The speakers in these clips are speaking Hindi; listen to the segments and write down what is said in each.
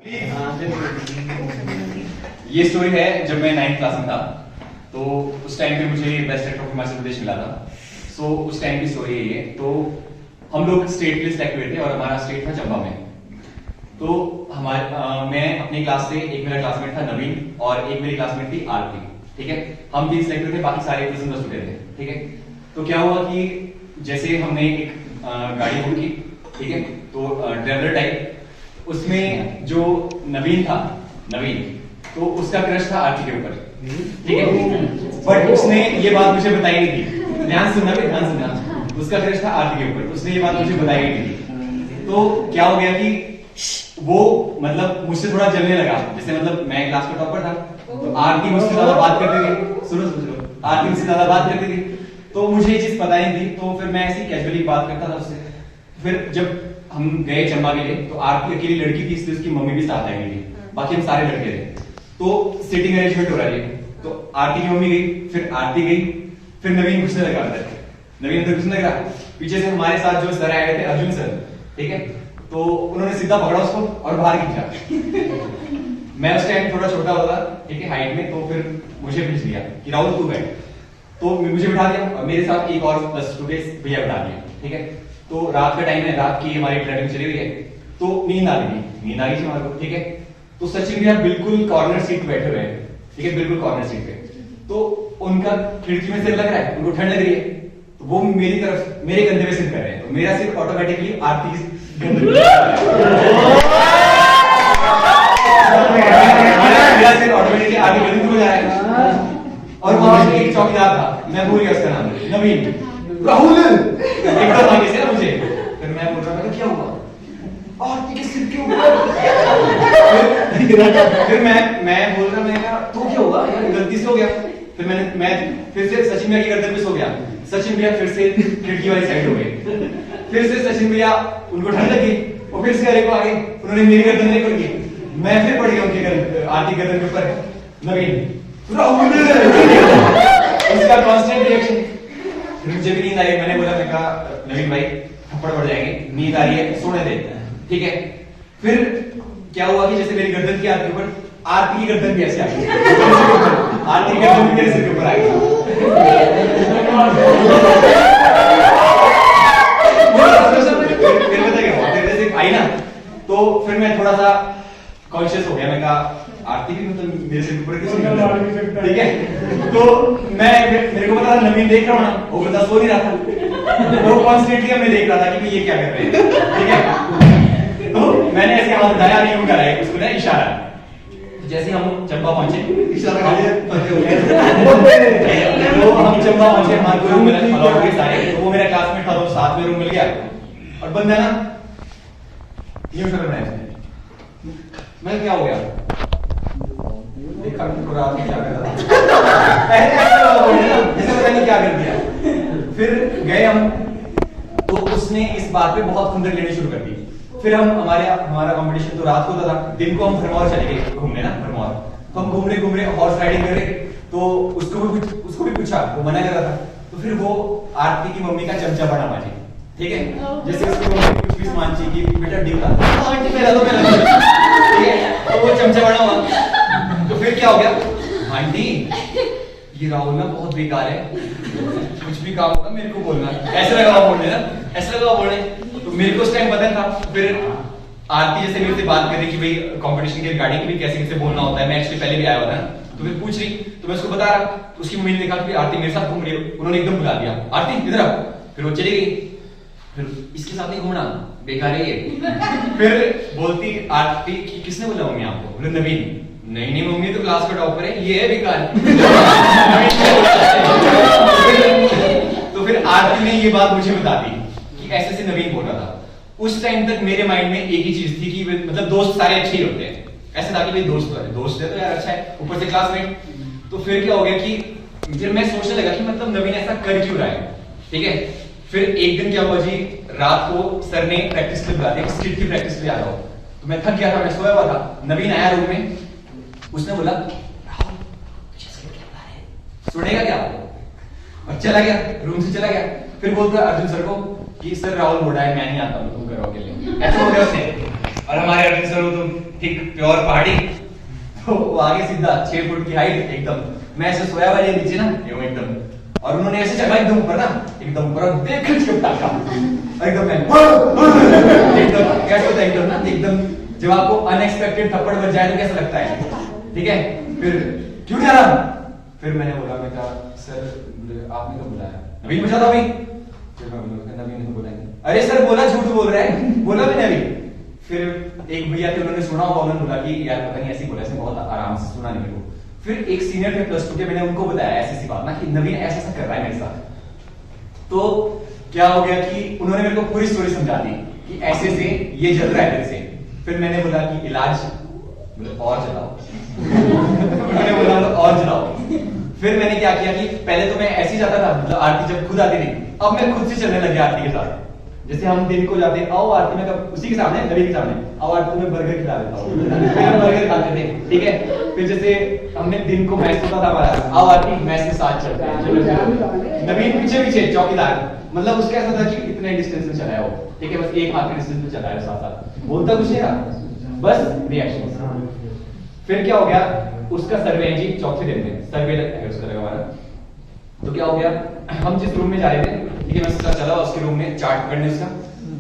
ये स्टोरी है जब मैं 9th क्लास में था, तो उस टाइम पे मुझे best actor of Himachal Pradesh मिला था। सो उस टाइम की स्टोरी है ये। तो हम लोग स्टेट के लिए सिलेक्ट हुए थे और हमारा स्टेट था चंबा में। तो मैं अपनी क्लास से, एक मेरा क्लासमेट था नवीन और एक मेरी क्लासमेट थी आरती। ठीक है, हम 3 सिलेक्ट हुए थे, बाकी सारे प्लस बस उठे थे। ठीक है, तो क्या हुआ कि जैसे हमने एक गाड़ी बुक की, ठीक है, तो ट्रेवलर टाइप, उसमें जो नवीन था, तो उसका क्रश था आरती के ऊपर। ठीक है, बट उसने ये बात मुझे बताई नहीं थी। ध्यान सुनना भी, ध्यान सुनना। उसका क्रश था आरती के ऊपर, उसने ये बात मुझे बताई नहीं थी। तो क्या हो गया कि वो मतलब मुझसे थोड़ा जलने लगा। जैसे मतलब मैं क्लास का टॉपर था, तो आरती मुझसे ज्यादा बात करती थी। सुनो, आरती मुझसे ज्यादा बात करती थी, तो मुझे ये चीज पता ही नहीं थी। तो फिर मैं ऐसी कैजुअली बात करता था उससे। फिर जब हम गए चंबा के लिए, तो आरती अकेली लड़की थी, इसलिए उसकी मम्मी भी साथ आई हुई थी, बाकी हम सारे लड़के थे। तो सीटिंग अरेंजमेंट हो रहा है, तो आरती की मम्मी गई, फिर आरती गई, फिर नवीन घुसने लगा अंदर। नवीन अंदर घुसने लगा, पीछे से हमारे साथ जो सर आए थे, अर्जुन सर, ठीक है, तो उन्होंने सीधा पकड़ा उसको और बाहर खींचा। मैं उस टाइम थोड़ा छोटा होता, ठीक है, हाइट में, तो फिर मुझे भेज दिया कि राहुल तू बैठ। तो मुझे बिठा दिया और मेरे साथ एक और प्लस 2 के भैया बिठा दिया। ठीक है, तो रात का टाइम है, रात की हमारी ट्रेनिंग चली हुई है, तो नींद आ गई थी हमारे को। ठीक है, तो सचिन भैया बिल्कुल कॉर्नर सीट पे बैठे हुए हैं। ठीक है, बिल्कुल कॉर्नर सीट पे। तो उनका खिड़की में सिर लग रहा है, उनको ठंड लग रही है, तो वो मेरी तरफ, मेरे कंधे पे सिर कर रहे हैं, तो मेरा सिर ऑटोमेटिकली आरती की मेरा सिर ऑटोमेटिकली आगे गंदे हो जाएगा। और वहां पे एक चौकीदार था, मैं भूल गया उसका नाम, नवीन, राहुल एकदम आगे से ना मुझे। फिर मैं बोल रहा था क्या हुआ, आरती के सिर के ऊपर। फिर मैं बोल रहा, मैं कहा तो क्या हुआ यार, गलती से हो गया। फिर मैं फिर से सचिन भैया की गर्दन पे सो गया। सचिन भैया फिर से खिड़की वाली साइड हो गए। फिर से सचिन भैया, उनको ठंड लगी, वो फिर से अरे को आगे, उन्होंने मेरी गर्दन नहीं पकड़ी, मैं फिर पड़ गया उनके गर्दन, आरती गर्दन के ऊपर। नवीन, राहुल, उसका कांस्टेंट रिएक्शन। मुझे भी नींद आई, मैंने बोला, मैं कहा नवीन भाई थप्पड़ पड़ जाएंगे, नींद आ रही है, सोने दे। ठीक है, फिर क्या हुआ कि जैसे मेरी गर्दन की आरती के ऊपर, आरती की गर्दन भी ऐसे आ गई, आरती की गर्दन भी मेरे सिर के ऊपर आ गई। फिर पता क्या हुआ, फिर जैसे आई ना, तो फिर मैं थोड़ा सा कॉन्शियस हो गया। मैं कहा आरती भी मतलब मेरे सिर के ऊपर किसी ने, ठीक है, तो मेरे को पता था नवीन देख रहा हूं ना, वो बता सो नहीं रहा था, वो कॉन्स्टेंटली हमें देख रहा था कि ये क्या कर रहे हैं। ठीक है, तो मैंने ऐसे हाथ उठाया, नहीं यूं कराया, उसको ना इशारा। जैसे हम चंबा पहुंचे, इशारा कर दिया, तो हम चंबा पहुंचे, हमारे को रूम मिला, अलॉट के सारे, तो वो मेरा क्लासमेट था, तो साथ में रूम मिल गया। और बंदा ना यूं कर रहा है, मैं क्या हो गया, देखा पूरा आदमी क्या कर रहा था, ऐसे पता नहीं क्या कर दिया। फिर गए हम, तो उसने इस बात पे बहुत खुंदक लेनी शुरू कर दी। फिर हमारा कंपटीशन तो रात को होता था, दिन को हम भरमौर चले गए घूमने ना, भरमौर। तो हम घूमने हॉर्स राइडिंग कर रहे, तो उसको भी पूछा, वो मना कर रहा था। तो फिर वो आरती की मम्मी का चमचा बना माजी, ठीक है, जैसे उसकी मम्मी कुछ भी सामान चाहिए कि बेटा ड्यू था, आंटी मेरा दो, ठीक है, तो वो चमचा बना हुआ। तो फिर क्या हो गया, आंटी ये राहुल ना बहुत बेकार है, कुछ भी काम होगा मेरे को बोलना, ऐसे लगा बोलने ना, ऐसे लगा बोलने। तो मेरे को उस टाइम पता था। फिर आरती जैसे मेरे से बात कर रही कि भाई कंपटीशन की गाड़ी की भी कैसे कैसे बोलना होता है, मैं एक्चुअली पहले भी आया हुआ था ना, तो फिर पूछ रही, तो मैं उसको बता रहा। उसकी मम्मी ने देखा कि आरती मेरे साथ घूम रही है, उन्होंने एकदम बुला दिया, आरती इधर आ। फिर वो चली गई, फिर इसके साथ नहीं घूमना, बेकार है ये। फिर बोलती आरती कि किसने बोला मम्मी आपको, बोले नवीन। नहीं मम्मी तो क्लास का टॉपर है, ये है बेकार। तो फिर आरती ने ये बात मुझे बता दी कि ऐसे से नवीन बोल रहा था। उस टाइम तक मेरे माइंड में एक ही चीज थी कि मतलब दोस्त सारे अच्छे ही होते हैं, ऐसे था कि भाई दोस्त है तो यार अच्छा है, ऊपर से क्लासमेट। तो फिर क्या हो गया कि फिर मैं सोचने लगा कि मतलब नवीन ऐसा कर क्यों रहा है। ठीक है, फिर एक दिन क्या हुआ जी, रात को सर ने प्रैक्टिस के बुला दिया, स्किट की प्रैक्टिस पे आ जाओ। तो मैं थक गया था, मैं सोया हुआ था। नवीन आया रूम में, उसने बोला राहुल तुझे स्किट क्या बता रहे, सुनेगा क्या, और चला गया, रूम से चला गया। फिर बोलता अर्जुन सर को कि सर राहुल मोड़ा है, मैं नहीं आता हूँ, तुम करो अकेले, ऐसा हो गया उसने। और हमारे अर्जुन सर हो तुम एक प्योर पहाड़ी, तो वो आगे सीधा 6 फुट की हाइट एकदम, मैं ऐसे सोया हुआ ये नीचे ना ये एकदम, और उन्होंने ऐसे चढ़ा एकदम ऊपर ना, एकदम ऊपर देख के पटाखा एकदम मैं एकदम कैसे होता है एकदम ना एकदम, जब आपको अनएक्सपेक्टेड थप्पड़ बज जाए तो कैसा लगता है, ठीक है। फिर क्यों जा रहा, फिर मैंने बोला, मैं कहा सर आपने तो बुलाया, नवीन पूछा था भाई, फिर मैं बोला नवीन ने तो बुलाया, अरे सर बोला झूठ बोल रहा है, बोला मैंने अभी। फिर एक भैया थे उन्होंने सुना होगा, उन्होंने बोला कि यार पता नहीं ऐसी बोला, ऐसे बहुत आराम से सुना नहीं को। फिर एक सीनियर थे +2 के, मैंने उनको बताया ऐसी बात ना कि नवीन ऐसा ऐसा कर रहा है मेरे साथ। तो क्या हो गया कि उन्होंने मेरे को पूरी स्टोरी समझा दी कि ऐसे से ये जल रहा है मेरे से। फिर मैंने बोला कि इलाज और जलाओ मैंने बोला और जलाओ। फिर मैंने क्या किया कि पहले तो मैं ऐसे ही जाता था, मतलब आरती जब खुद आती थी, अब मैं खुद से चलने लग गया आरती के साथ। जैसे हम दिन को जाते आओ आरती में, कब उसी के सामने नबी के सामने आओ आरती में बर्गर खिला देता हूँ बर्गर खाते थे, ठीक है। फिर जैसे हमने दिन को मैच होता था हमारा, आओ आरती मैच के साथ चलते हैं, नवीन पीछे पीछे चौकीदार, मतलब उसका ऐसा था कि इतने डिस्टेंस में चला है वो, ठीक है, बस एक हाथ के डिस्टेंस में चला है साथ साथ, बोलता कुछ नहीं था, बस रिएक्शन। फिर क्या हो गया, उसका सर्वे है जी, चौथे दिन में सर्वे है उसका लगा हमारा। तो क्या हो गया, हम जिस रूम में जा रहे थे, ठीक है, मैं उसका चला उसके रूम में चार्ट करने उसका,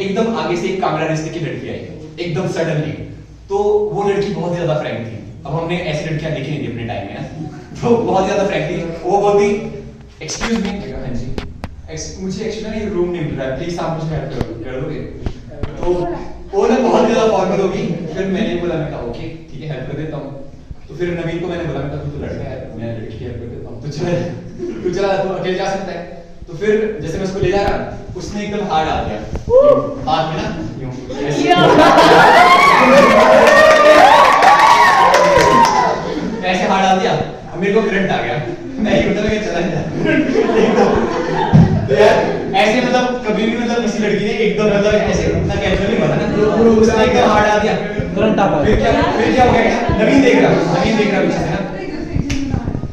एकदम आगे से एक कांगड़ा रिश्ते की लड़की आई एकदम सडनली। तो वो लड़की बहुत ज्यादा फ्रैंक थी, अब हमने ऐसी लड़कियां देखी नहीं थी अपने टाइम में ना, तो बहुत ज्यादा फ्रैंक थी। वो बोलती एक्सक्यूज मी, हाँ जी मुझे एक्चुअली ना रूम नहीं मिल रहा है, प्लीज आप मुझे हेल्प कर दोगे। तो वो ना बहुत ज्यादा फॉर्मल होगी। फिर मैंने बोला, मैं कहा ओके ठीक है हेल्प कर देता हूँ। तो फिर नवीन को मैंने बोला, मैं कहा तू तो लड़का है, मैं लड़की हेल्प कर देता हूँ, तू चला तू अकेले जा सकता है। तो फिर जैसे मैं उसको ले जा रहा, उसने एकदम हाथ डाल दिया हाथ में ना यूं ऐसे हाथ डाल दिया, मेरे को करंट आ गया, मैं ही उधर के चला गया। तो यार ऐसे मतलब कभी भी मतलब किसी लड़की ने एकदम मतलब ऐसे इतना कैजुअली बना ना, उसने एकदम हाथ डाल दिया, करंट आ गया। फिर क्या हो गया, नवीन देख रहा पीछे से ना,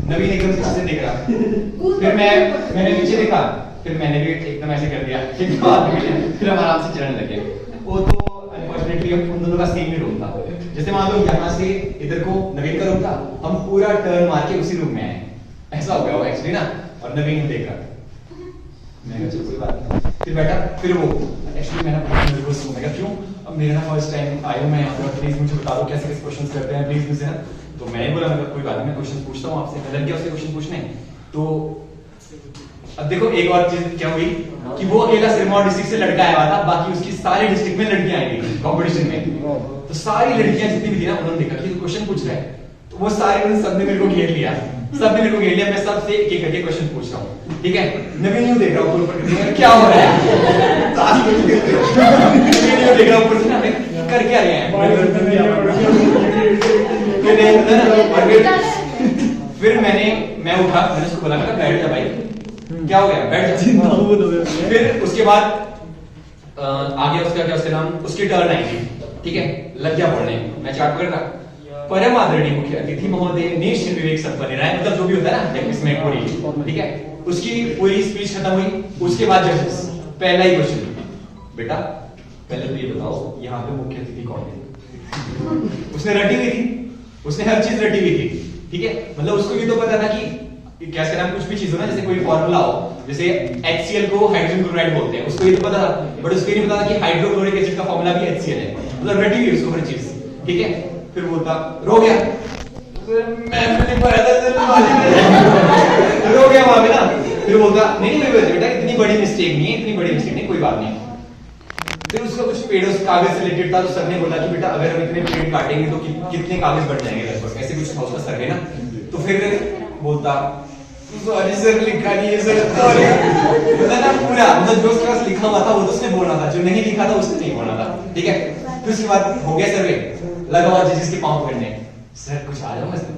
नवीन एकदम पीछे से देख रहा। फिर मैंने पीछे देखा, फिर मैंने भी एकदम ऐसे कर दिया, फिर हम आराम से चलने लगे। वो तो अनफॉर्चुनेटली उन दोनों का सेम ही रूम था, जैसे मान लो यहाँ से इधर को नवीन का रूम था, हम पूरा टर्न मार के उसी रूम में आए, ऐसा हो गया वो एक्चुअली ना। और नवीन देख रहा, मैं कहा चल कोई बात नहीं, फिर बैठा। फिर वो एक्चुअली मैं ना बहुत नर्वस हूं, मैं कहा क्यों, अब मेरा ना फर्स्ट टाइम आया हूं मैं यहाँ पर, प्लीज मुझे बता दो कैसे कैसे क्वेश्चंस करते हैं प्लीज मुझे ना। तो मैंने बोला, मैं कोई बात नहीं, मैं क्वेश्चन पूछता हूँ आपसे। मैं लग गया उससे क्वेश्चन पूछने। तो अब देखो एक और चीज क्या हुई कि वो अकेला सिरमौर डिस्ट्रिक्ट से लड़का आया था, बाकी उसकी सारी डिस्ट्रिक्ट में लड़कियां आई थी कंपटीशन में। तो सारी लड़कियां जितनी भी थी ना, उन्होंने देखा कि क्वेश्चन पूछ रहा है, तो वो सारे सबने मेरे को घेर लिया, सबने मेरे को घेर लिया। मैं सबसे एक एक करके क्वेश्चन पूछ रहा हूँ, ठीक है। नवीन यूं देख रहा हूँ ऊपर, क्या हो रहा है, नवीन यूं देख रहा हूँ ऊपर से ना, कर क्या रहे हैं। फिर मैं उठा, मैंने उसको बोला, मैं बैठ जा भाई, क्या हो गया, बैठ जा। फिर उसके बाद आ गया उसका क्या, उसका नाम, उसकी टर्न आई थी, ठीक है, लग गया पढ़ने। मैं चार्ट कर रहा, परम आदरणीय मुख्य अतिथि महोदय निश्चित विवेक संपन्न राय, मतलब जो भी होता है ना इसमें पूरी, ठीक है। उसकी पूरी स्पीच खत्म हुई, उसके बाद जजेस पहला ही क्वेश्चन, बेटा पहले तो ये बताओ यहाँ पे मुख्य अतिथि कौन है। उसने रटी हुई थी, उसने हर चीज रटी हुई थी, ठीक है, मतलब उसको ये तो पता था कि क्या नाम कुछ भी चीज हो ना, जैसे कोई फॉर्मूला हो, जैसे HCl को हाइड्रोजन क्लोराइड बोलते हैं, उसको ये तो पता था, बट उसको ये नहीं पता था कि हाइड्रोक्लोरिक एसिड का फॉर्मूला भी HCl है, मतलब रटी हुई उसको हर चीज, ठीक है। फिर बोलता रो गया, मैं नहीं पढ़ा था रो गया वहां पे ना। फिर बोलता नहीं बेटा इतनी बड़ी मिस्टेक नहीं है, इतनी बड़ी मिस्टेक नहीं, कोई बात नहीं। फिर उसका कुछ पेड़ उस कागज से रिलेटेड था, तो सर ने बोला कि बेटा अगर हम इतने पेड़ काटेंगे तो कितने कागज बढ़ जाएंगे लगभग, ऐसे कुछ था उसका सर्वे ना। तो फिर बोलता सॉरी सर लिखा नहीं है सर, सॉरी ना पूरा, मतलब जो उसके पास लिखा हुआ था वो तो उसने बोलना था, जो नहीं लिखा था उसने नहीं बोलना था, ठीक है। फिर उसके बाद हो गया सर्वे, लगा हुआ जजेस के पांव पकड़ने, सर कुछ आ जाऊंगा सर।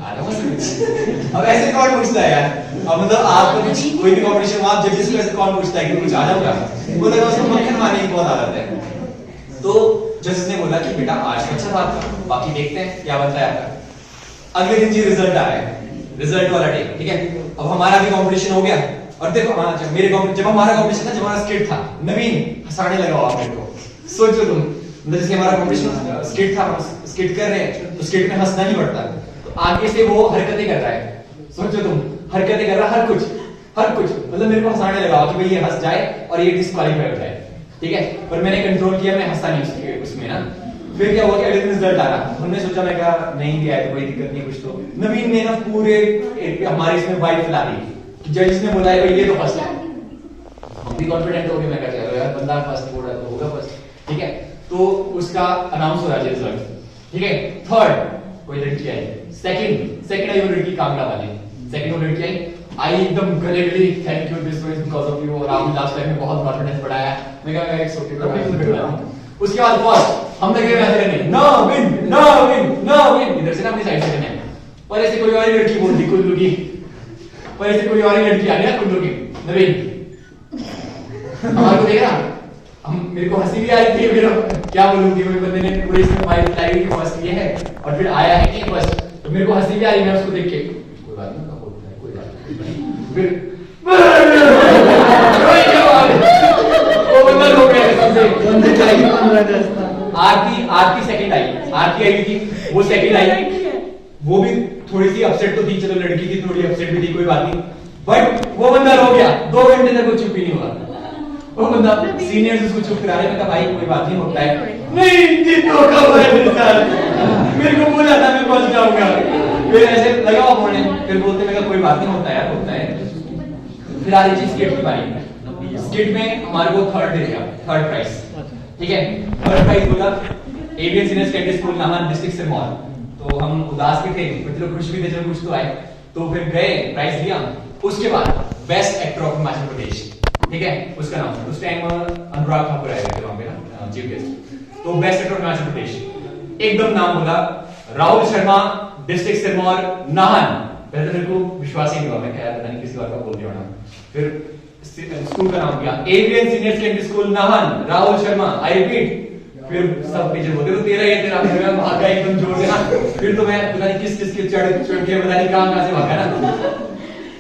अब ऐसे कौन पूछता है यार, अब मतलब आपको कुछ कोई भी कॉम्पिटिशन में आप जजेस को ऐसे कौन पूछता है कि कुछ आ जाऊंगा, वो लगा उसको मक्खन मारने की बहुत आदत है। तो जजेस ने बोला कि बेटा आज तो अच्छा था आपका, बाकी देखते हैं क्या बनता है आपका। अगले दिन जी रिजल्ट आ रहा है, रिजल्ट वाला डे, ठीक है। अब हमारा भी कंपटीशन हो गया, और देखो जब हमारा कंपटीशन था, जब हमारा स्किट था, नवीन हंसाने लगा आप मेरे को, सोचो तुम मतलब जैसे हमारा कॉम्पिटिशन स्किट था, स्किट कर रहे हैं तो स्किट में हंसना ही पड़ता है, तो आगे से वो हरकतें कर रहा है, सोचो तुम, हरकतें कर रहा है, हर कुछ मतलब मेरे को हंसाने लगा कि भाई ये हंस जाए और ये डिस्क्वालीफाई हो जाए, ठीक है, पर मैंने कंट्रोल किया, मैं हंसा नहीं उसमें ना। फिर क्या हुआ कि अगले दिन रिजल्ट आया, हमने सोचा, मैं कहा नहीं गया तो कोई दिक्कत नहीं, कुछ तो नवीन ने ना पूरे हमारे इसमें वाइब फैला दी कि जज ने बोला है भाई ये तो फर्स्ट है, हम भी कॉन्फिडेंट हो गए, मैं कहा चलो यार बंदा फर्स्ट बोल रहा है तो होगा फर्स्ट, ठीक है। तो उसका अनाउंस हो रहा है रिजल्ट, ठीक है। थर्ड कोई लड़की आई, सेकंड आई वो लड़की कांगड़ा वाली, सेकंड वो लड़की आई एकदम गले गली, thank you this was because of you, और आपने लास्ट टाइम में बहुत कॉन्फिडेंस बढ़ाया, मैं कहा मैं एक ओके। उसके बाद फर्स्ट हम लगे वैसे करने, नो विन इधर से ना अपनी साइड से करने, पर ऐसे कोई और ही लड़की बोल दी कुल्लू की, पर ऐसे कोई और ही लड़की आ गई ना कुल्लू की, नवीन हमारे को देख रहा, हम मेरे को हंसी भी आ रही थी, मेरा क्या बोलूंगी, कोई बंदे ने पूरे इसमें फाइल लाई कि फर्स्ट ये है और फिर आया है कि फर्स्ट, तो मेरे को हंसी भी आ रही, मैं उसको देख के कोई बात नहीं, कोई बात नहीं, फिर वो बंदा रो गया सबसे। आरती सेकंड आई, आरती आई थी, वो सेकंड आई, वो भी थोड़ी सी अपसेट तो थी, चलो लड़की थी थोड़ी अपसेट भी थी, कोई बात नहीं, बट वो बंदा रो गया, 2 घंटे तक वो चुप ही नहीं हुआ, वो बंदा सीनियर्स उसको चुप करा रहे, मैं कहा भाई कोई बात नहीं, होता है, नहीं जी धोखा हुआ है मेरे साथ, मेरे को बोला था मैं फंस जाऊंगा, फिर ऐसे लगा हुआ बोलने, फिर बोलते मैं कहा कोई बात नहीं, होता है यार, होता है। फिर आ रही थी स्किट की बारी, स्किट में हमारे को थर्ड दे दिया, थर्ड प्राइज, ठीक है, थर्ड प्राइज बोला एवियन सीनियर सेकेंडरी स्कूल नामन डिस्ट्रिक्ट सिरमौर, तो हम उदास भी थे, चलो खुश भी थे, चलो कुछ तो आए, तो फिर गए प्राइज लिया। उसके बाद best actor of Himachal Pradesh, ठीक है, उसका नाम उस टाइम अनुराग ठाकुर आए थे वहां पे ना चीफ गेस्ट, तो best actor of Himachal Pradesh एकदम नाम बोला, राहुल शर्मा डिस्ट्रिक्ट सिरमौर नाहन, पहले तो मेरे को विश्वास ही नहीं हुआ, मैं क्या पता नहीं किसी और का बोल दिया होना, फिर स्कूल का नाम दिया avian senior secondary school Nahan Rahul Sharma, I repeat, फिर सब टीचर बोलते तो तेरा ये तेरा, मैं भागा एकदम जोर से ना, फिर तो मैं पता नहीं किस के चढ़ के पता नहीं कहां से भागा ना,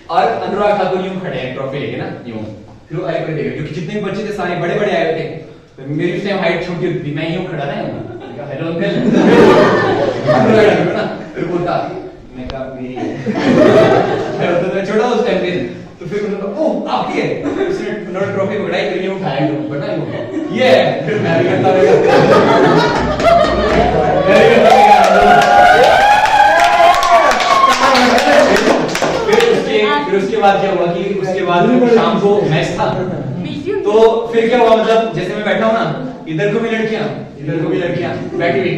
और अनुराग ठाकुर यूं खड़े हैं ट्रॉफी लेके ना यूं, फिर अरे कोई देखे क्योंकि जितने बच्चे थे सारे बड़े बड़े आए थे, तो मेरी उस टाइम हाइट छोटी थी, मैं यूं खड़ा ना, हेलो अंकल, फिर बोलता, मैं कहा मेरी तो मैं छोटा उस टाइम पे, तो फिर उन्होंने कहा ओह आपकी है, उसने उन्होंने ट्रॉफी पकड़ाई, फिर ये उठाया तो बड़ा ये फिर मैं भी करता फिर उसके बाद क्या हुआ कि उसके बाद शाम को मैच था, तो फिर क्या हुआ, मतलब जैसे मैं बैठा हूं ना, इधर को भी लड़कियां बैठी हुई,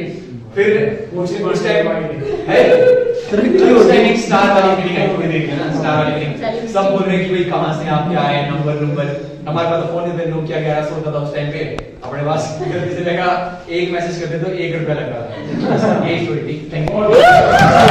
फिर उस टाइम एक स्टार वाली मीटिंग आई, कोई देखिए ना स्टार वाली मीटिंग, सब बोल रहे हैं कि भाई कहां से आप क्या आए, नंबर हमारे पास तो फोन नहीं थे, नोकिया 1100 होता था उस टाइम पे अपने पास, गलती से मैं कहा एक मैसेज करते तो 1 रुपया लग रहा था, यही स्टोरी थी, थैंक यू।